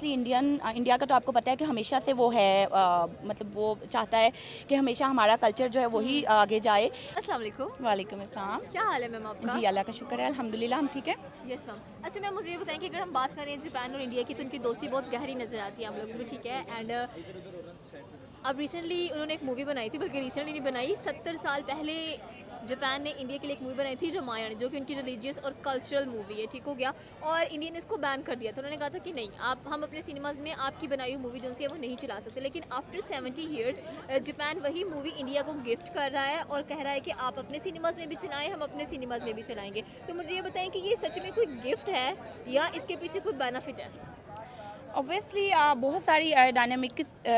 Obviously India का तो आपको पता है कि हमेशा से वो है मतलब वो चाहता है कि हमेशा हमारा कल्चर जो है वही आगे जाए। अस्सलाम वालेकुम। वालेकुम अस्सलाम। क्या हाल है मैम आपका? जी अल्लाह का शुक्र है, अल्हम्दुलिल्लाह हम ठीक है। Yes ma'am. अच्छा मैम, मुझे ये बताएं कि अगर हम बात करें जापान और इंडिया की, तो उनकी दोस्ती बहुत गहरी नज़र आती है हम लोगों को, ठीक है। एंड अब रिसेंटली उन्होंने एक मूवी बनाई थी, बल्कि रिसेंटली नहीं बनाई, 70 साल पहले जापान ने इंडिया के लिए एक मूवी बनाई थी रामायण, जो कि उनकी रिलीजियस और कल्चरल मूवी है, ठीक हो गया। और इंडिया ने इसको बैन कर दिया था। उन्होंने कहा था कि नहीं, आप हम अपने सिनेमाज में आपकी बनाई हुई मूवी जो सी है वो नहीं चला सकते। लेकिन आफ्टर 70 ईयर्स जापान वही मूवी इंडिया को गिफ्ट कर रहा है और कह रहा है कि आप अपने सिनेमाज में भी चलाएं, हम अपने सिनेमाज में भी चलाएंगे। तो मुझे ये बताएं कि ये सच में कोई गिफ्ट है या इसके पीछे कोई बेनिफिट है? ऑब्वियसली बहुत सारी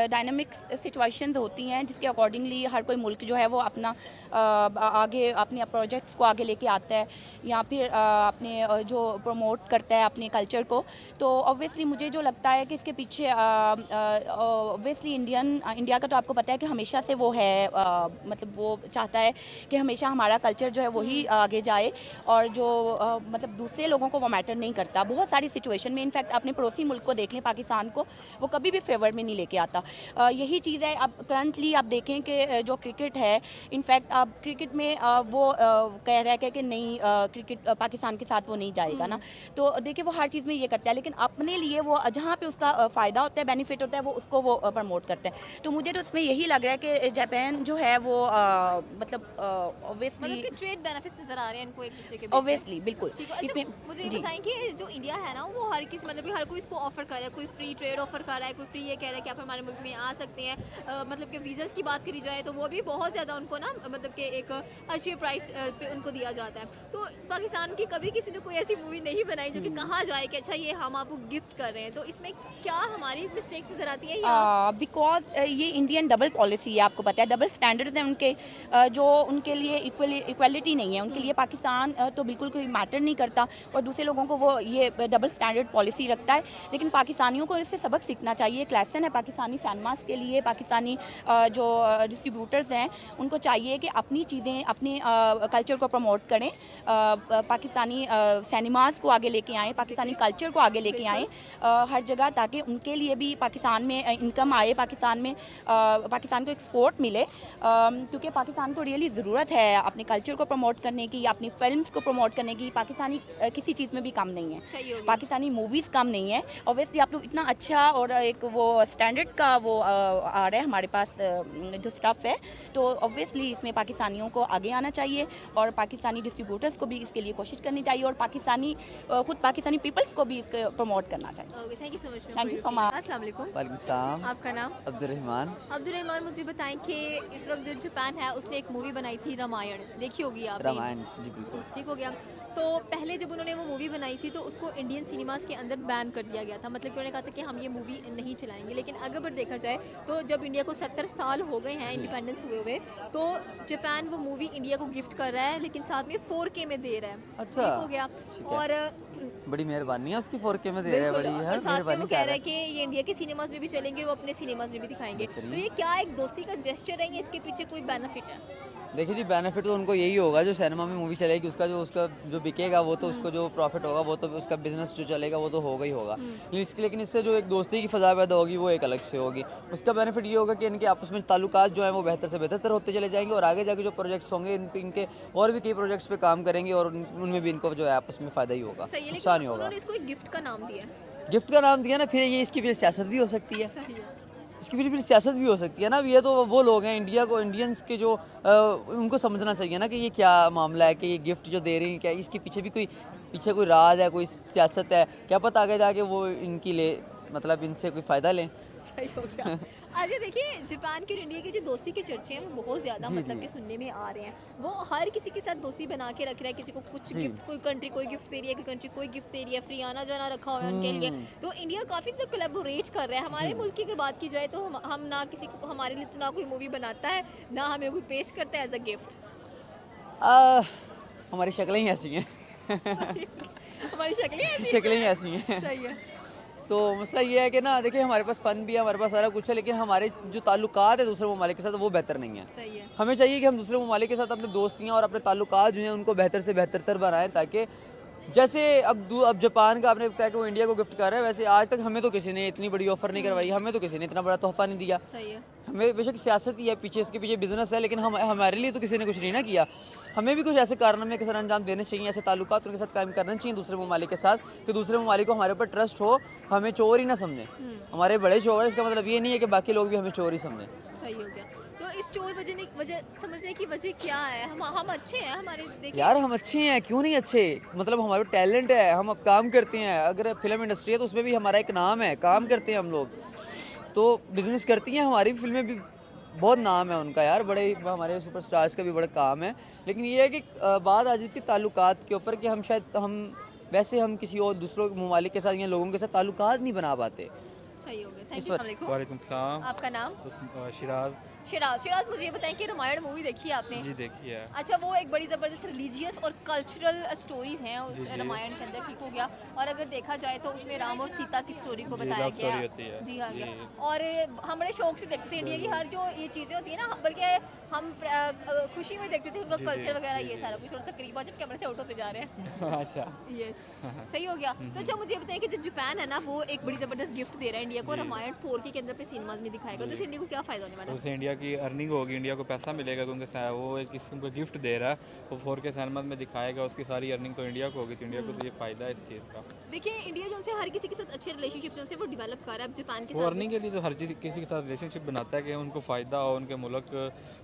डायनामिक्स सिचुएशंस होती हैं जिसके अकॉर्डिंगली हर कोई मुल्क जो है वो अपना आगे अपने प्रोजेक्ट्स को आगे लेके आता है या फिर अपने जो प्रमोट करता है अपने कल्चर को। तो ऑब्वियसली मुझे जो लगता है कि इसके पीछे ऑब्वियसली इंडिया का तो आपको पता है कि हमेशा से वो है मतलब वो चाहता है कि हमेशा हमारा कल्चर जो है वही आगे जाए और जो मतलब दूसरे लोगों को वो मैटर नहीं करता। बहुत सारी सिचुएशन में इनफैक्ट अपने पड़ोसी मुल्क को देख लें, पाकिस्तान को वो कभी भी फेवर में नहीं लेके आता। यही चीज़ है। अब करंटली आप देखें कि जो क्रिकेट है, इनफैक्ट अब क्रिकेट में वो कह रहा है कि नहीं क्रिकेट पाकिस्तान के साथ वो नहीं जाएगा ना। तो देखिए वो हर चीज़ में ये करता है, लेकिन अपने लिए वो जहाँ पे उसका फ़ायदा होता है, बेनिफिट होता है, वो उसको वो प्रमोट करता है। तो मुझे तो इसमें यही लग रहा है कि जापान जो है वो मतलब मतलब ऑब्वियसली कि ट्रेड बेनिफिट्स नज़र आ रहे हैं इनको एक दूसरे के बीच में। ऑब्वियसली बिल्कुल ठीक है। अच्छा, इसमें। मुझे ये जी बताएं कि जो इंडिया है ना, वो हर किसी मतलब कि हर कोई इसको ऑफर कर रहा है। कोई फ्री ट्रेड ऑफर कर रहा है, कोई फ्री ये कह रहा है कि आप हमारे मुल्क में आ सकते हैं। मतलब कि वीज़ास की बात करी जाए तो वो भी बहुत ज़्यादा उनको ना, मतलब कि एक अच्छे प्राइस पे उनको दिया जाता है। तो पाकिस्तान की कभी किसी ने कोई ऐसी मूवी नहीं बनाई जो कि कहा जाए कि अच्छा ये हम आपको गिफ्ट कर रहे हैं। तो इसमें क्या हमारी मिस्टेक्स नज़र आती है या? बिकॉज ये इंडियन डबल पॉलिसी है, आपको पता है डबल स्टैंडर्ड्स हैं उनके। जो उनके लिए इक्वलिटी नहीं है, उनके लिए पाकिस्तान तो बिल्कुल कोई मैटर नहीं करता और दूसरे लोगों को वो ये डबल स्टैंडर्ड पॉलिसी रखता है। लेकिन पाकिस्तानियों को इससे सबक सीखना चाहिए। एक लेसन है पाकिस्तानी सिनेमास के लिए। पाकिस्तानी जो डिस्ट्रीब्यूटर्स हैं उनको चाहिए कि अपनी चीज़ें अपने कल्चर को प्रमोट करें, पाकिस्तानी सिनेमास को आगे लेके आएँ, पाकिस्तानी कल्चर को आगे लेके आएँ हर जगह, ताकि उनके लिए भी पाकिस्तान में इनकम आए, पाकिस्तान में पाकिस्तान को एक्सपोर्ट मिले। क्योंकि पाकिस्तान को रियली ज़रूरत है अपने कल्चर को प्रमोट करने की, अपनी फिल्म्स को प्रमोट करने की। पाकिस्तानी किसी चीज़ में भी कम नहीं है, सही हो गया। पाकिस्तानी मूवीज़ कम नहीं है। ऑब्वियसली आप लोग इतना अच्छा और एक वो स्टैंडर्ड का वो आ रहा है हमारे पास जो स्टफ़ है, तो ऑब्वियसली इसमें पाकिस्तानियों को आगे आना चाहिए और पाकिस्तानी डिस्ट्रीब्यूटर्स को भी इसके लिए कोशिश करनी चाहिए और पाकिस्तानी खुद पाकिस्तानी पीपल्स को भी इसको प्रमोट करना चाहिए। Okay, thank you so much. Thank you so much. अस्सलाम वालेकुम। वालेकुम सलाम। आपका नाम? अब्दुर्रहमान। अब्दुल रहमान, मुझे बताएं कि इस वक्त जो जापान है उसने एक मूवी बनाई थी रामायण, देखी होगी आपने? रामायण जी बिल्कुल। ठीक हो गया। तो पहले जब उन्होंने वो मूवी बनाई थी तो उसको इंडियन सिनेमाज के अंदर बैन कर दिया गया था। मतलब कि उन्होंने कहा था कि हम ये मूवी नहीं चलाएंगे। लेकिन अगर देखा जाए तो जब इंडिया को 70 साल हो गए हैं इंडिपेंडेंस हुए हुए, तो जापान वो मूवी इंडिया को गिफ्ट कर रहा है, लेकिन साथ में 4K में दे रहा है। अच्छा, ठीक हो गया। ठीक है। और बड़ी मेहरबानी है उसकी 4K में दे रहे हैं, बिल्कुल, बड़ी और है साथ में वो मेहरबानी कह कर रहा है रहे कि ये इंडिया के सिनेमाज में भी चलेंगे और वो अपने सिनेमाज में भी दिखाएंगे। तो ये क्या एक दोस्ती का जेस्चर है या इसके पीछे कोई बेनिफिट है? हैं। देखिए जी, बेनिफिट तो उनको यही होगा, जो सिनेमा में मूवी चलेगी उसका जो बिकेगा वो तो उसको जो प्रॉफिट होगा वो तो उसका बिजनेस जो चलेगा वो तो होगा ही होगा। लेकिन इससे जो एक दोस्ती की फ़ज़ा पैदा होगी वो एक अलग से होगी। उसका बेनिफिट ये होगा कि इनके आपस में ताल्लुकात जो हैं वो बेहतर से बेहतर होते चले जाएंगे और आगे जाके जो प्रोजेक्ट्स होंगे इनके और भी कई प्रोजेक्ट्स पे काम करेंगे और उनमें भी इनको जो है आपस में फ़ायदा ही होगा, सही है, नुकसान ही लेकिन होगा। उन्होंने इसको एक गिफ्ट का नाम दिया है। गिफ्ट का नाम दिया ना, फिर ये इसकी फिर सियासत भी हो सकती है। इसकी फिर सियासत भी हो सकती है ना। अब ये तो वो लोग हैं इंडियंस के जो उनको समझना चाहिए ना कि ये क्या मामला है, कि ये गिफ्ट जो दे रही हैं क्या इसके पीछे कोई राज है, कोई सियासत है, क्या पता आगे जाके वो इनकी मतलब इनसे कोई फ़ायदा लें। सही हो गया। अच्छा देखिए, जापान की और इंडिया की जो दोस्ती के चर्चे हैं वो बहुत ज़्यादा जी, मतलब जी। कि सुनने में आ रहे हैं। वो हर किसी के साथ दोस्ती बना के रख रहा है। किसी को कुछ जी। गिफ्ट, कोई कंट्री कोई गिफ्ट दे रही है, कोई कंट्री कोई गिफ्ट दे रही है, फ्री आना जाना रखा हुआ है उनके लिए। तो इंडिया काफ़ी ज़्यादा कोलैबोरेट कर रहा है। हमारे जी। मुल्क की अगर बात की जाए तो हम ना किसी को, हमारे लिए तो ना कोई मूवी बनाता है, ना हमें कोई पेश करता है एज अ गिफ्ट। हमारी शक्लें ही ऐसी हैं। हमारी शक्लें ऐसी शक्लें ही हैं। ऐसी हैं। सही है। तो मसला ये है कि ना देखिए, हमारे पास फ़न भी है, हमारे पास सारा कुछ है, लेकिन हमारे जो ताल्लुकात है दूसरे ममालिक के साथ वो बेहतर नहीं है। सही है। हमें चाहिए कि हम दूसरे ममालिक के साथ अपने दोस्तियाँ और अपने ताल्लुकात जो हैं उनको बेहतर से बेहतर बनाएं, ताकि जैसे अब जापान का आपने बताया कि वो इंडिया को गिफ्ट कर रहा है, वैसे आज तक हमें तो किसी ने इतनी बड़ी ऑफर नहीं करवाई, हमें तो किसी ने इतना बड़ा तोहफा नहीं दिया। सही है। हमें बेशक सियासत ही है पीछे, इसके पीछे बिजनेस है, लेकिन हम हमारे लिए तो किसी ने कुछ नहीं ना किया। हमें भी कुछ ऐसे कारनामे के सर अंजाम देने चाहिए, ऐसे ताल्लुकात उनके साथ कायम करना चाहिए दूसरे ममालिक के साथ, कि दूसरे ममालिक को हमारे ऊपर ट्रस्ट हो, हमें चोर ही ना समझे। हमारे बड़े चोर है, इसका मतलब ये नहीं है कि बाकी लोग भी हमें चोर ही समझें। सही हो गया। तो इस चोर वजह समझने की वजह क्या है? हम अच्छे हैं, हमारे देखिए यार हम अच्छे हैं, क्यों नहीं अच्छे, मतलब हमारे टैलेंट है, हम अब काम करते हैं। अगर फिल्म इंडस्ट्री है तो उसमें भी हमारा एक नाम है, काम करते हैं हम लोग, तो बिजनेस करती हैं, हमारी भी फिल्में भी बहुत नाम है उनका यार, बड़े हमारे सुपरस्टार्स का भी बड़ा काम है। लेकिन ये है कि बात आ जाती है ताल्लुकात के ऊपर, कि हम किसी और दूसरों ममालिक के साथ या लोगों के साथ ताल्लुकात नहीं बना पाते। सही हो गया। Thank you. अस्सलाम वालेकुम। वालेकुम सलाम। आपका नाम? शिराज। शिराज, मुझे ये बताएं कि रामायण मूवी देखी है आपने? जी देखी है। अच्छा, वो एक बड़ी ज़बरदस्त रिलीजियस और कल्चरल स्टोरीज हैं उस जी, जी। रामायण के अंदर, ठीक हो गया। और अगर देखा जाए तो उसमें राम और सीता की स्टोरी को जी, बताया love गया story होती है। जी हाँ जी। गया। और हम बड़े शौक से देखते थे इंडिया की हर जो ये चीज़ें होती है ना, बल्कि हम खुशी में देखते थे उनका जी, जी, कल्चर वगैरह, जी, ये जी। सारा कुछ। थोड़ा सा करीब आ जब कैमरे से आउट होते जा रहे हैं। अच्छा। यस, सही हो गया। तो अच्छा मुझे बताइए कि जो जापान है ना, वो एक बड़ी ज़बरदस्त गिफ्ट दे रहा है इंडिया को, जी। रामायण 4K के अंदर अपने सिनेमाज में दिखाएगा। तो जी। इससे इंडिया को क्या फ़ायदा होने वाला है? उससे इंडिया की अर्निंग होगी, इंडिया को पैसा मिलेगा, क्योंकि वो एक किस्म गिफ्ट दे रहा है, वो 4K सिनेमा में दिखाएगा, उसकी सारी अर्निंग तो इंडिया को होगी, तो इंडिया को तो ये फ़ायदा है इस चीज़ का। देखिए इंडिया जो है हर किसी के साथ अच्छे रिलेशनशिप जो है वो डेवलप कर रहा है। अब जापान के वो साथ अर्निंग के लिए तो हर चीज़ किसी के साथ रिलेशनशिप बनाता है कि उनको फ़ायदा हो, उनके मुल्क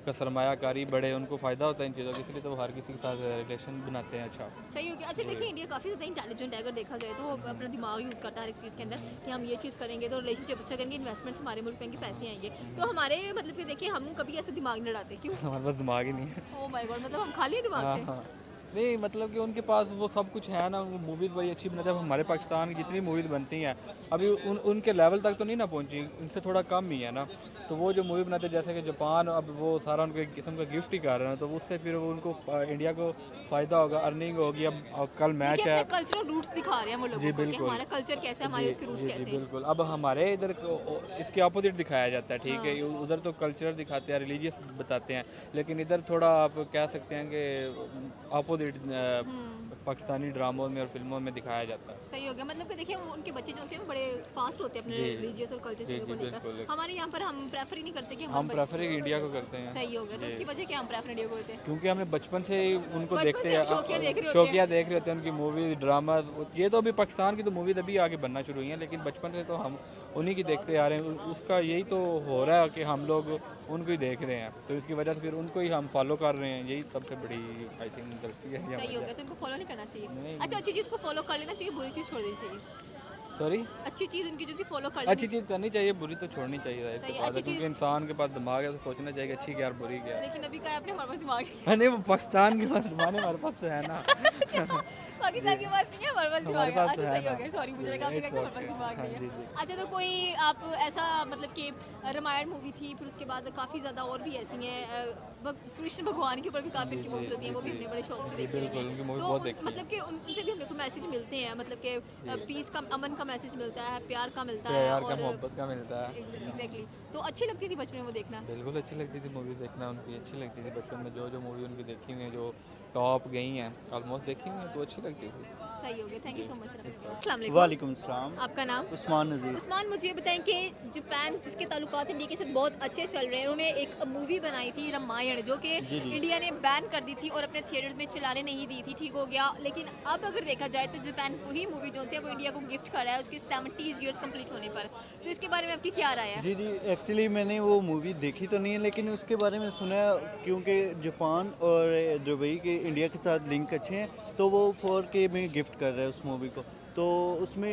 का सरमायाकारी बढ़े, उनको फ़ायदा होता है इन चीज़ों का, इसलिए तो वो हर किसी के साथ रिलेशन बनाते हैं। अच्छा, सही हो गया। अच्छा देखिए इंडिया काफ़ी ज़्यादा इंटेलिजेंट है, अगर देखा जाए तो वो अपना दिमाग यूज़ करता है हर एक चीज़ के अंदर, कि हम ये चीज़ करेंगे तो रिलेशनशिप अच्छा करेंगे, इन्वेस्टमेंट्स हमारे मुल्क में आएंगे, पैसे आएंगे। तो हमारे मतलब कि देखिए हम कभी ऐसे दिमाग नहीं लड़ाते, क्यों? हमारे पास दिमाग ही नहीं है। ओह माय गॉड, मतलब हम खाली हैं दिमाग हाँ से। हाँ, नहीं मतलब कि उनके पास वो सब कुछ है ना, वो मूवीज़ बड़ी अच्छी बनाते हैं। अब हमारे पाकिस्तान की जितनी मूवीज़ बनती हैं अभी उनके लेवल तक तो नहीं ना पहुंची, उनसे थोड़ा कम ही है ना। तो वो जो मूवी बनाते हैं जैसे कि जापान, अब वो सारा उनको एक किस्म का गिफ्ट ही कर रहे हैं, तो उससे फिर वो उनको इंडिया को फ़ायदा होगा, अर्निंग होगी। अब कल मैच देखिए है। अपने कल्चरल रूट्स दिखा रहे हैं वो जी लोगों को कि बिल्कुल। हमारा कल्चर कैसा है, हमारे जी, उसके रूट्स जी, कैसे जी हैं। बिल्कुल। अब हमारे इधर इसके अपोजिट दिखाया जाता है, ठीक है, उधर तो कल्चर दिखाते हैं, रिलीजियस बताते हैं, लेकिन इधर थोड़ा आप कह सकते हैं कि अपोजिट पाकिस्तानी ड्रामों में और फिल्मों में दिखाया जाता है। सही हो गया। मतलब कि देखिए उनके बच्चे जो हैं वो बड़े फास्ट होते हैं अपने जी। रिलीजियस और कल्चर जी, चीज़ों को जी, लेकर। बिल्कुल। हमारे यहाँ पर हम प्रेफर ही नहीं करते कि हम हमारे प्रेफर इंडिया को करते हैं। सही हो गया। तो जी। उसकी वजह क्या हम प्रेफर इंडिया को करते हैं? क्योंकि हमने बचपन से ही उनको बचपन देखते से हैं, हम शौकिया देख रहे होते हैं। शौकिया देख रहे होते हैं उनकी मूवी ड्रामा। ये तो अभी पाकिस्तान की तो मूवीज अभी आगे बनना शुरू हुई हैं, लेकिन बचपन से तो हम उन्हीं की देखते आ रहे हैं। उसका यही तो हो रहा है कि हम लोग उनको ही देख रहे हैं, तो इसकी वजह से फिर उनको ही हम फॉलो कर रहे हैं। यही सबसे बड़ी आई थिंक गलती है। सही हो गया। तो इनको फॉलो नहीं करना चाहिए। नहीं। अच्छा, अच्छी चीज़ को फॉलो कर लेना चाहिए, बुरी चीज़ छोड़ देनी चाहिए। सॉरी, अच्छी चीज़ उनकी जो फॉलो कर अच्छी लेनी चीज़ करनी चाहिए, बुरी तो छोड़नी चाहिए। सही है, इसके बाद अच्छी क्योंकि चीज़- इंसान के पास दिमाग है तो सोचना चाहिए कि अच्छी क्या है और बुरी क्या है। लेकिन अभी क्या है अपने हमारे पास दिमाग नहीं। नहीं, वो पाकिस्तान के पास दिमाग है, हमारे पास तो है ना। पाकिस्तान के पास नहीं है, हमारे पास दिमाग हमारे है। पास अच्छा तो है सही हो ना। गया, सॉरी मुझे लगा आपने कहा कि हमारे पास It's okay. दिमाग हाँ, नहीं जी, है। जी। अच्छा, तो कोई आप ऐसा मतलब कि रामायण मूवी थी, फिर उसके बाद काफ़ी ज़्यादा और भी ऐसी हैं, कृष्ण भगवान के ऊपर भी काफ़ी जी, इनकी मूवीज जी, होती हैं, वो भी जी, अपने बड़े शौक से जी, देखते हैं। बिल्कुल, उनकी मूवी तो बहुत देखी है। मतलब कि उनसे भी हमें को मैसेज मिलते हैं, मतलब कि पीस का, अमन का मैसेज मिलता है, प्यार का मिलता है प्यार का और मोहब्बत का मिलता है। एग्जैक्टली। तो अच्छी लगती थी बचपन में वो देखना। बिल्कुल अच्छी लगती थी मूवी देखना, उनकी अच्छी लगती थी बचपन में। जो मूवी उनकी देखी हुई है, जो टॉप गई हैं, ऑलमोस्ट देखी हुई हैं, तो अच्छी लगती थी। सही हो गया। Thank you so much. अस्सलाम वालेकुम। वालेकुम सलाम। आपका नाम? उस्मान नज़ीर। उस्मान, मुझे ये बताएं कि जापान जिसके ताल्लुकात इंडिया के साथ बहुत अच्छे चल रहे हैं, उन्होंने एक मूवी बनाई थी रामायण, जो कि जी, जी। इंडिया ने बैन कर दी थी और अपने थिएटर्स में चलाने नहीं दी थी, ठीक हो गया। लेकिन अब अगर देखा जाए तो जापान वही मूवी जो है वो इंडिया को गिफ्ट कर रहा है उसके 70 ईयर्स कंप्लीट होने पर। तो इसके बारे में आपकी क्या राय है? जी जी, एक्चुअली मैंने वो मूवी देखी तो नहीं है, लेकिन उसके बारे में सुना है, क्योंकि जापान और दुबई के इंडिया के साथ लिंक अच्छे हैं, तो वो 4K में गिफ्ट कर रहा है उस मूवी को। तो उसमें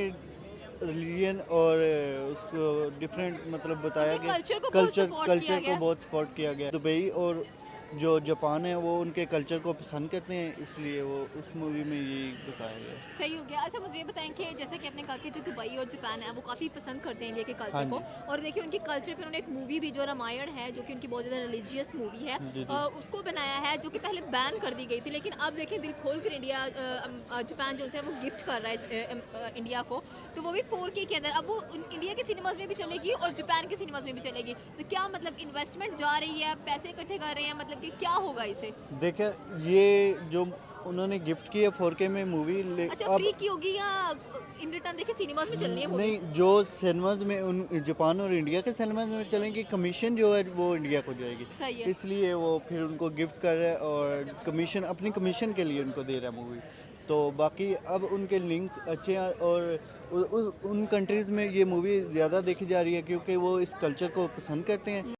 रिलीजन और उसको डिफरेंट मतलब बताया उनके गया, culture को बहुत support किया कल्चर गया। को बहुत सपोर्ट किया गया। दुबई और जो जापान है वो उनके कल्चर को पसंद करते हैं, इसलिए वो उस मूवी में ये बताया गया। सही हो गया। अच्छा मुझे ये बताएं कि जैसे कि आपने कहा कि जो दुबई और जापान है वो काफ़ी पसंद करते हैं इंडिया के कल्चर हाँ को, जी। और देखिए उनके कल्चर पे उन्होंने एक मूवी भी जो रामायण है, जो कि उनकी बहुत ज़्यादा रिलीजियस मूवी है, जी, जी। उसको बनाया है, जो कि पहले बैन कर दी गई थी। लेकिन अब देखिए दिल खोल कर इंडिया जापान जो है वो गिफ्ट कर रहा है इंडिया को, तो वो भी 4K के अंदर। अब वो इंडिया के सिनेमाज में भी चलेगी और जापान के सिनेमाज में भी चलेगी। तो क्या मतलब इन्वेस्टमेंट जा रही है, पैसे इकट्ठे कर रहे हैं, मतलब कि क्या होगा इसे? देखिए ये जो उन्होंने गिफ्ट की है 4K में मूवी। अच्छा, फ्री की होगी या इन रिटर्न देखे सिनेमाज में चलनी है मूवी? नहीं, जो सिनेमाज में उन जापान और इंडिया के सिनेमाज में चलेंगे, कमीशन जो है वो इंडिया को जाएगी, सही है। इसलिए वो फिर उनको गिफ्ट कर रहा है और कमीशन, अपनी कमीशन के लिए उनको दे रहा है मूवी। तो बाकी अब उनके लिंक्स अच्छे हैं और उन कंट्रीज़ में ये मूवी ज़्यादा देखी जा रही है क्योंकि वो इस कल्चर को पसंद करते हैं।